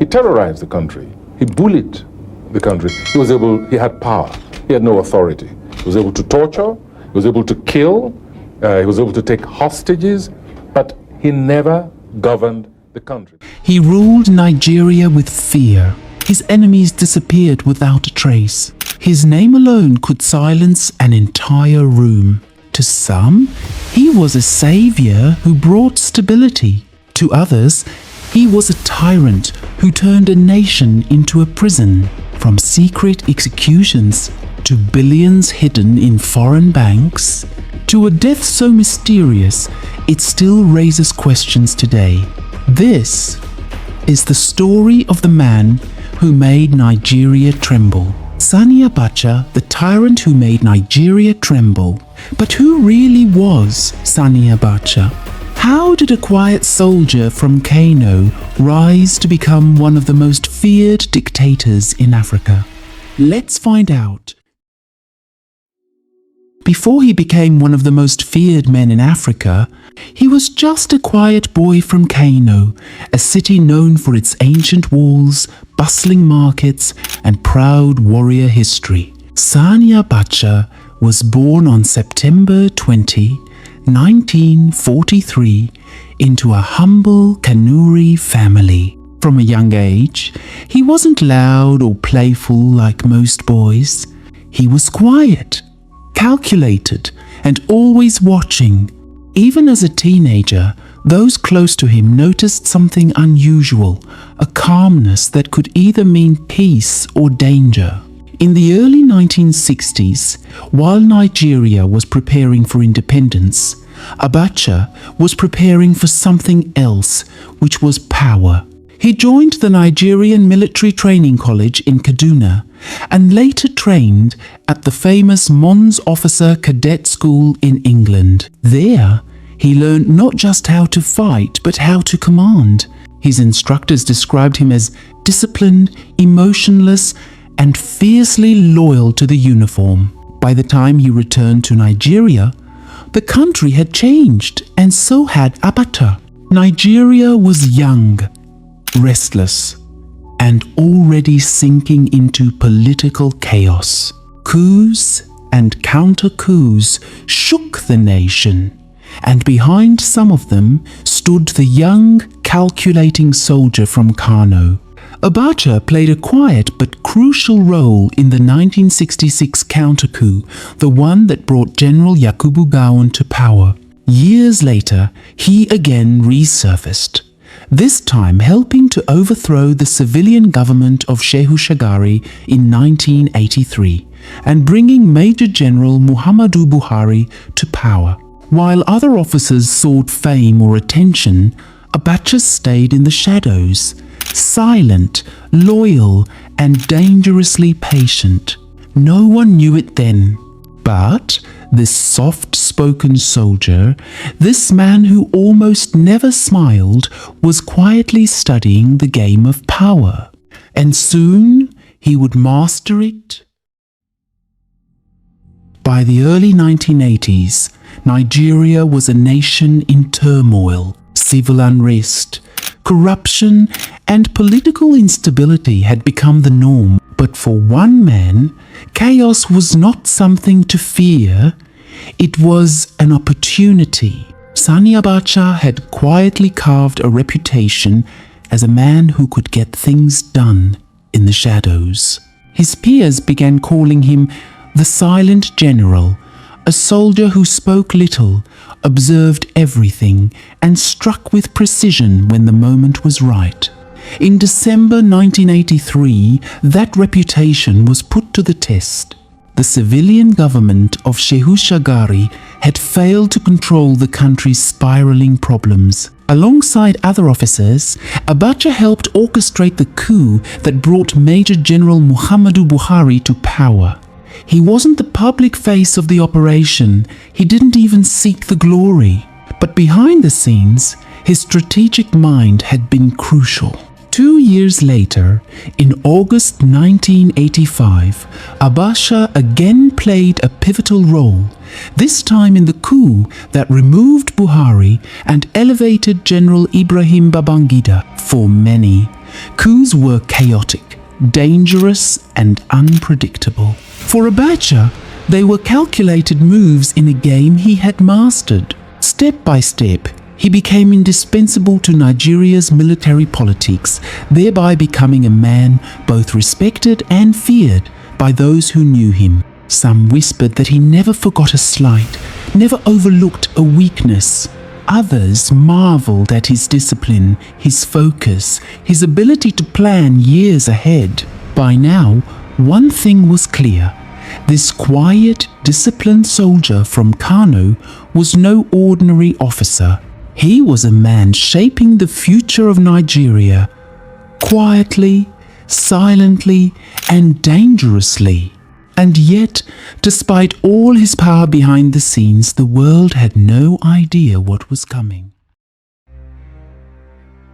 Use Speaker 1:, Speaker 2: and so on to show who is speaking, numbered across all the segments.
Speaker 1: He terrorized the country. He bullied the country. He had power. He had no authority. He was able to torture. He was able to kill. He was able to take hostages, but he never governed the country.
Speaker 2: He ruled Nigeria with fear. His enemies disappeared without a trace. His name alone could silence an entire room. To some, he was a savior who brought stability. To others, he was a tyrant who turned a nation into a prison. From secret executions to billions hidden in foreign banks, to a death so mysterious it still raises questions today. This is the story of the man who made Nigeria tremble. Sani Abacha, the tyrant who made Nigeria tremble. But who really was Sani Abacha? How did a quiet soldier from Kano rise to become one of the most feared dictators in Africa? Let's find out. Before he became one of the most feared men in Africa, he was just a quiet boy from Kano, a city known for its ancient walls, bustling markets, and proud warrior history. Sani Abacha was born on September 20, 1943, into a humble Kanuri family. From a young age, he wasn't loud or playful like most boys. He was quiet, calculated, and always watching. Even as a teenager, those close to him noticed something unusual, a calmness that could either mean peace or danger. In the early 1960s, while Nigeria was preparing for independence, Abacha was preparing for something else, which was power. He joined the Nigerian Military Training College in Kaduna and later trained at the famous Mons Officer Cadet School in England. There, he learned not just how to fight, but how to command. His instructors described him as disciplined, emotionless, and fiercely loyal to the uniform. By the time he returned to Nigeria, the country had changed, and so had Abacha. Nigeria was young, restless, and already sinking into political chaos. Coups and counter-coups shook the nation, and behind some of them stood the young, calculating soldier from Kano. Abacha played a quiet but crucial role in the 1966 counter-coup, the one that brought General Yakubu Gowon to power. Years later, he again resurfaced, this time helping to overthrow the civilian government of Shehu Shagari in 1983 and bringing Major General Muhammadu Buhari to power. While other officers sought fame or attention, Abacha stayed in the shadows, silent, loyal, and dangerously patient. No one knew it then, but this soft-spoken soldier, this man who almost never smiled, was quietly studying the game of power, and soon he would master it. By the early 1980s, Nigeria was a nation in turmoil. Civil unrest, corruption, and political instability had become the norm. But for one man, chaos was not something to fear, it was an opportunity. Sani Abacha had quietly carved a reputation as a man who could get things done in the shadows. His peers began calling him the Silent General, a soldier who spoke little, observed everything, and struck with precision when the moment was right. In December 1983, that reputation was put to the test. The civilian government of Shehu Shagari had failed to control the country's spiraling problems. Alongside other officers, Abacha helped orchestrate the coup that brought Major General Muhammadu Buhari to power. He wasn't the public face of the operation, he didn't even seek the glory. But behind the scenes, his strategic mind had been crucial. 2 years later, in August 1985, Abacha again played a pivotal role, this time in the coup that removed Buhari and elevated General Ibrahim Babangida. For many, Coups were chaotic, dangerous, and unpredictable. For Abacha, they were calculated moves in a game he had mastered. Step by step, he became indispensable to Nigeria's military politics, thereby becoming a man both respected and feared by those who knew him. Some whispered that he never forgot a slight, never overlooked a weakness. Others marveled at his discipline, his focus, his ability to plan years ahead. By now, one thing was clear. This quiet, disciplined soldier from Kano was no ordinary officer. He was a man shaping the future of Nigeria, quietly, silently, and dangerously. And yet, despite all his power behind the scenes, the world had no idea what was coming.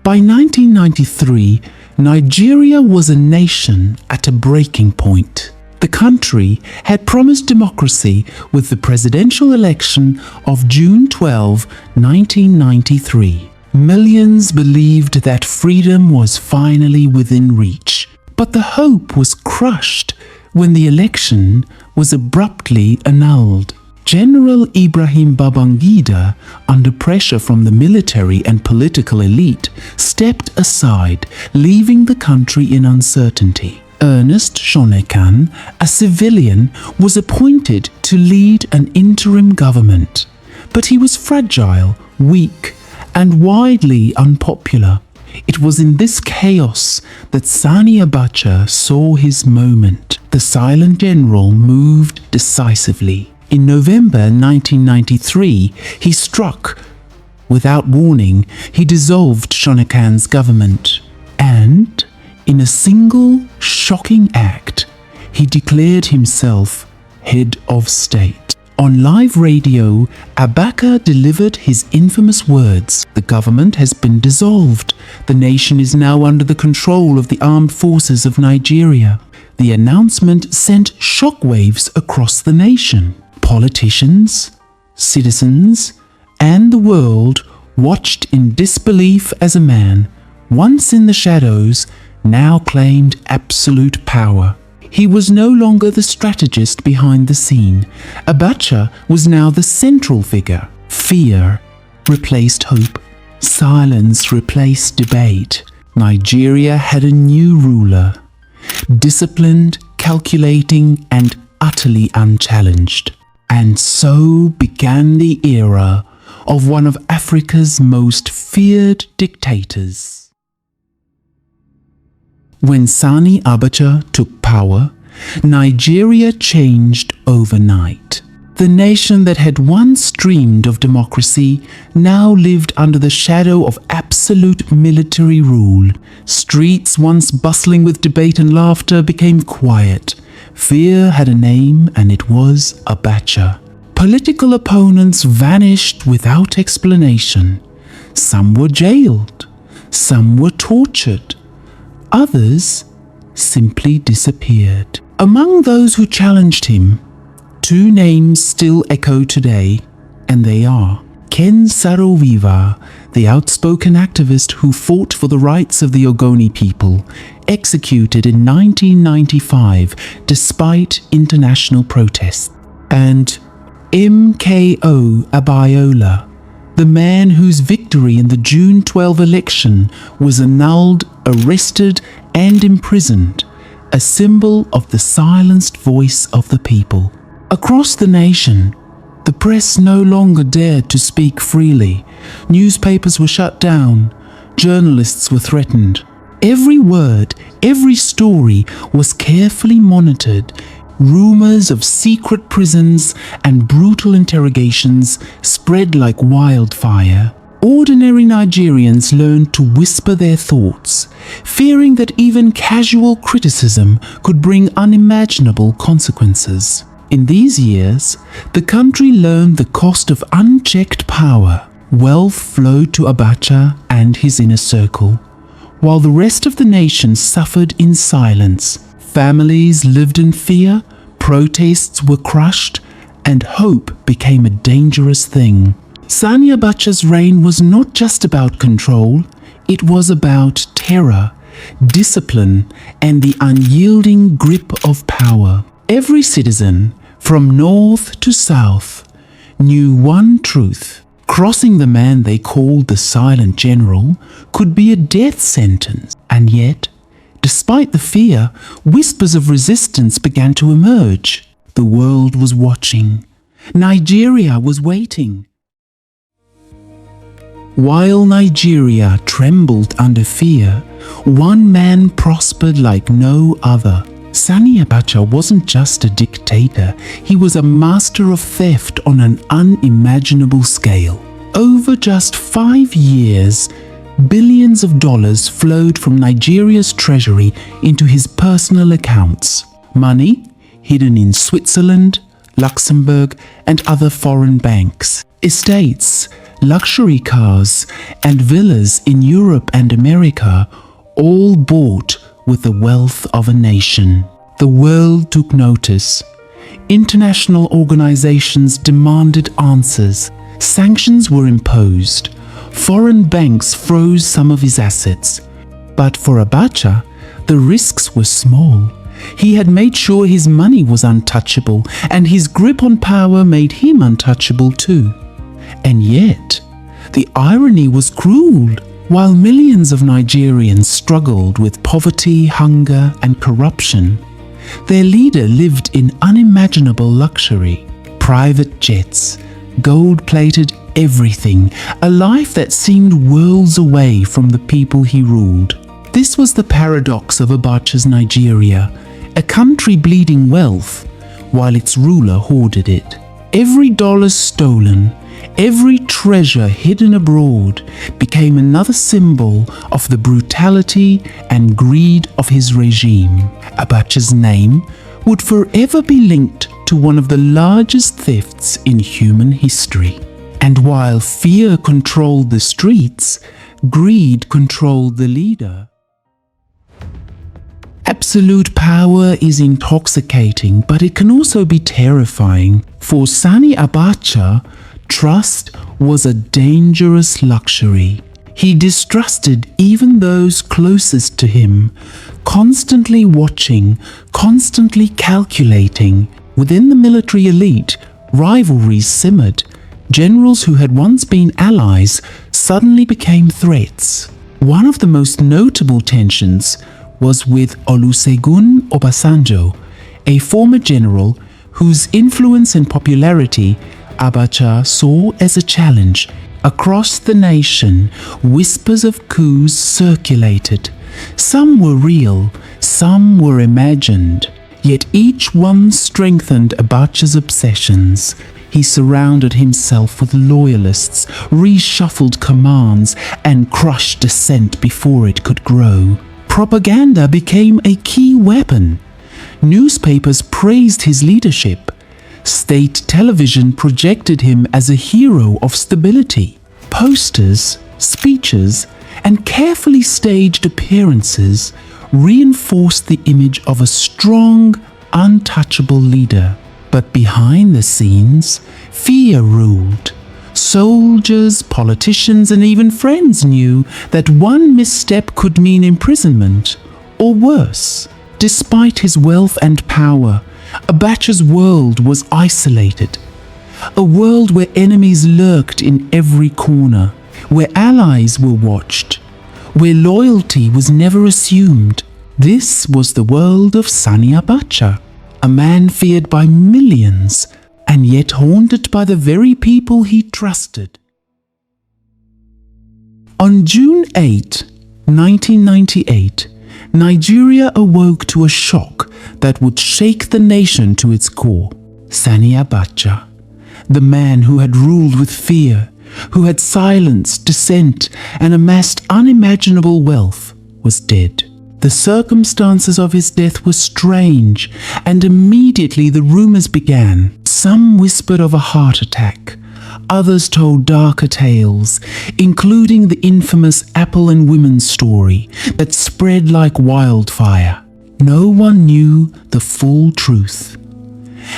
Speaker 2: By 1993, Nigeria was a nation at a breaking point. The country had promised democracy with the presidential election of June 12, 1993. Millions believed that freedom was finally within reach. But the hope was crushed when the election was abruptly annulled. General Ibrahim Babangida, under pressure from the military and political elite, stepped aside, leaving the country in uncertainty. Ernest Shonekan, a civilian, was appointed to lead an interim government. But he was fragile, weak, and widely unpopular. It was in this chaos that Sani Abacha saw his moment. The silent general moved decisively. In November 1993, he struck. Without warning, he dissolved Shonekan's government. And, in a single shocking act, he declared himself head of state. On live radio, Abacha delivered his infamous words: "The government has been dissolved. The nation is now under the control of the armed forces of Nigeria." The announcement sent shockwaves across the nation. Politicians, citizens, and the world watched in disbelief as a man, once in the shadows, now claimed absolute power. He was no longer the strategist behind the scene. Abacha was now the central figure. Fear replaced hope. Silence replaced debate. Nigeria had a new ruler, disciplined, calculating, and utterly unchallenged. And so began the era of one of Africa's most feared dictators. When Sani Abacha took power, Nigeria changed overnight. The nation that had once dreamed of democracy now lived under the shadow of absolute military rule. Streets once bustling with debate and laughter became quiet. Fear had a name, and it was Abacha. Political opponents vanished without explanation. Some were jailed. Some were tortured. Others simply disappeared. Among those who challenged him, two names still echo today, and they are Ken Saro-Wiwa, the outspoken activist who fought for the rights of the Ogoni people, executed in 1995 despite international protests, and MKO Abiola, the man whose victory in the June 12 election was annulled, arrested, and imprisoned, a symbol of the silenced voice of the people. Across the nation, the press no longer dared to speak freely. Newspapers were shut down. Journalists were threatened. Every word, every story was carefully monitored. Rumors of secret prisons and brutal interrogations spread like wildfire. Ordinary Nigerians learned to whisper their thoughts, fearing that even casual criticism could bring unimaginable consequences. In these years, the country learned the cost of unchecked power. Wealth flowed to Abacha and his inner circle, while the rest of the nation suffered in silence. Families lived in fear, protests were crushed, and hope became a dangerous thing. Sani Abacha's reign was not just about control, it was about terror, discipline, and the unyielding grip of power. Every citizen, from north to south, knew one truth. Crossing the man they called the Silent General could be a death sentence. And yet, despite the fear, whispers of resistance began to emerge. The world was watching. Nigeria was waiting. While Nigeria trembled under fear, one man prospered like no other. Sani Abacha wasn't just a dictator, he was a master of theft on an unimaginable scale. Over just 5 years, billions of dollars flowed from Nigeria's treasury into his personal accounts. Money hidden in Switzerland, Luxembourg, and other foreign banks. Estates, luxury cars, and villas in Europe and America, all bought with the wealth of a nation. The world took notice. International organizations demanded answers. Sanctions were imposed. Foreign banks froze some of his assets. But for Abacha, the risks were small. He had made sure his money was untouchable, and his grip on power made him untouchable too. And yet, the irony was cruel. While millions of Nigerians struggled with poverty, hunger, and corruption, their leader lived in unimaginable luxury. Private jets, gold-plated everything, a life that seemed worlds away from the people he ruled. This was the paradox of Abacha's Nigeria, a country bleeding wealth, while its ruler hoarded it. Every dollar stolen, every treasure hidden abroad became another symbol of the brutality and greed of his regime. Abacha's name would forever be linked to one of the largest thefts in human history. And while fear controlled the streets, greed controlled the leader. Absolute power is intoxicating, but it can also be terrifying. For Sani Abacha, trust was a dangerous luxury. He distrusted even those closest to him, constantly watching, constantly calculating. Within the military elite, rivalries simmered. Generals who had once been allies suddenly became threats. One of the most notable tensions was with Olusegun Obasanjo, a former general whose influence and popularity Abacha saw as a challenge. Across the nation, whispers of coups circulated. Some were real, some were imagined, yet each one strengthened Abacha's obsessions. He surrounded himself with loyalists, reshuffled commands, and crushed dissent before it could grow. Propaganda became a key weapon. Newspapers praised his leadership. State television projected him as a hero of stability. Posters, speeches, and carefully staged appearances reinforced the image of a strong, untouchable leader. But behind the scenes, fear ruled. Soldiers, politicians, and even friends knew that one misstep could mean imprisonment, or worse. Despite his wealth and power, Abacha's world was isolated. A world where enemies lurked in every corner, where allies were watched, where loyalty was never assumed. This was the world of Sani Abacha, a man feared by millions, and yet haunted by the very people he trusted. On June 8, 1998, Nigeria awoke to a shock that would shake the nation to its core. Sani Abacha, the man who had ruled with fear, who had silenced dissent and amassed unimaginable wealth, was dead. The circumstances of his death were strange, and immediately the rumors began. Some whispered of a heart attack. Others told darker tales, including the infamous Apple and Women story that spread like wildfire. No one knew the full truth.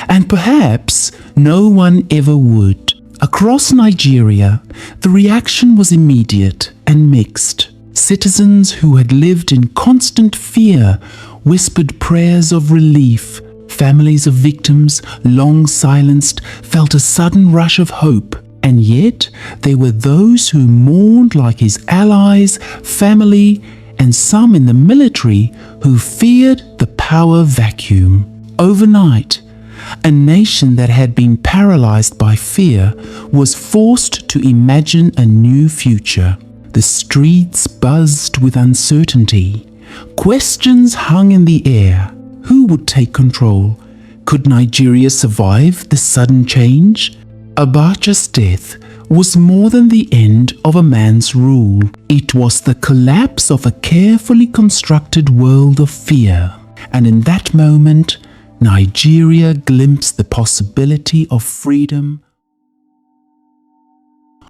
Speaker 2: And perhaps no one ever would. Across Nigeria, the reaction was immediate and mixed. Citizens who had lived in constant fear whispered prayers of relief. Families of victims, long silenced, felt a sudden rush of hope. And yet, there were those who mourned like his allies, family, and some in the military who feared the power vacuum. Overnight, a nation that had been paralyzed by fear was forced to imagine a new future. The streets buzzed with uncertainty. Questions hung in the air. Who would take control? Could Nigeria survive the sudden change? Abacha's death was more than the end of a man's rule. It was the collapse of a carefully constructed world of fear. And in that moment, Nigeria glimpsed the possibility of freedom.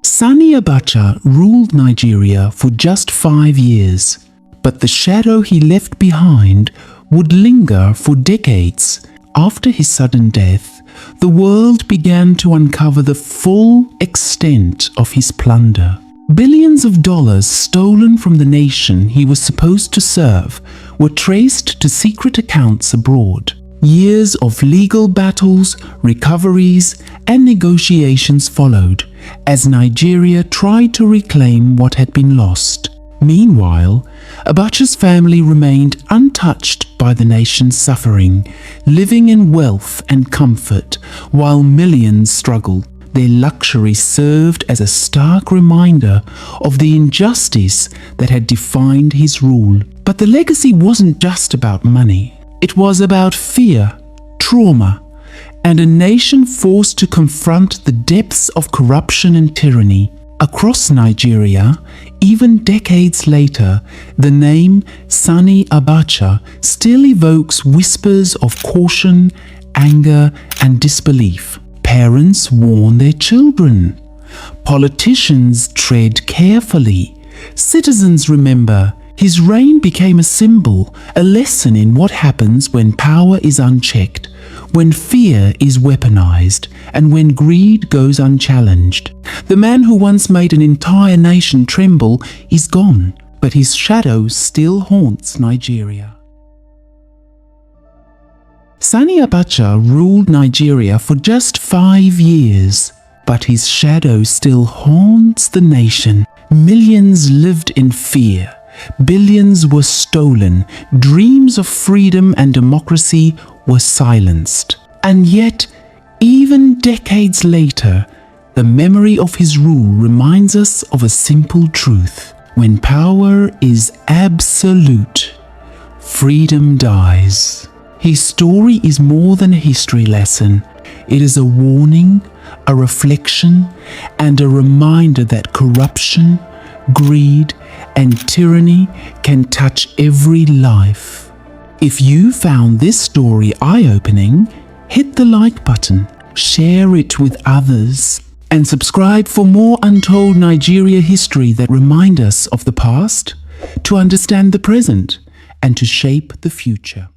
Speaker 2: Sani Abacha ruled Nigeria for just 5 years, but the shadow he left behind would linger for decades. After his sudden death, the world began to uncover the full extent of his plunder. Billions of dollars stolen from the nation he was supposed to serve were traced to secret accounts abroad. Years of legal battles, recoveries, and negotiations followed as Nigeria tried to reclaim what had been lost. Meanwhile, Abacha's family remained untouched by the nation's suffering, living in wealth and comfort while millions struggled. Their luxury served as a stark reminder of the injustice that had defined his rule. But the legacy wasn't just about money. It was about fear, trauma, and a nation forced to confront the depths of corruption and tyranny. Across Nigeria, even decades later, the name Sani Abacha still evokes whispers of caution, anger, and disbelief. Parents warn their children. Politicians tread carefully. Citizens remember. His reign became a symbol, a lesson in what happens when power is unchecked, when fear is weaponized, and when greed goes unchallenged. The man who once made an entire nation tremble is gone, but his shadow still haunts Nigeria. Sani Abacha ruled Nigeria for just 5 years, but his shadow still haunts the nation. Millions lived in fear. Billions were stolen, dreams of freedom and democracy were silenced. And yet, even decades later, the memory of his rule reminds us of a simple truth. When power is absolute, freedom dies. His story is more than a history lesson. It is a warning, a reflection, and a reminder that corruption, greed, and tyranny can touch every life. If you found this story eye-opening, hit the like button, share it with others, and subscribe for more untold Nigeria history that remind us of the past, to understand the present, and to shape the future.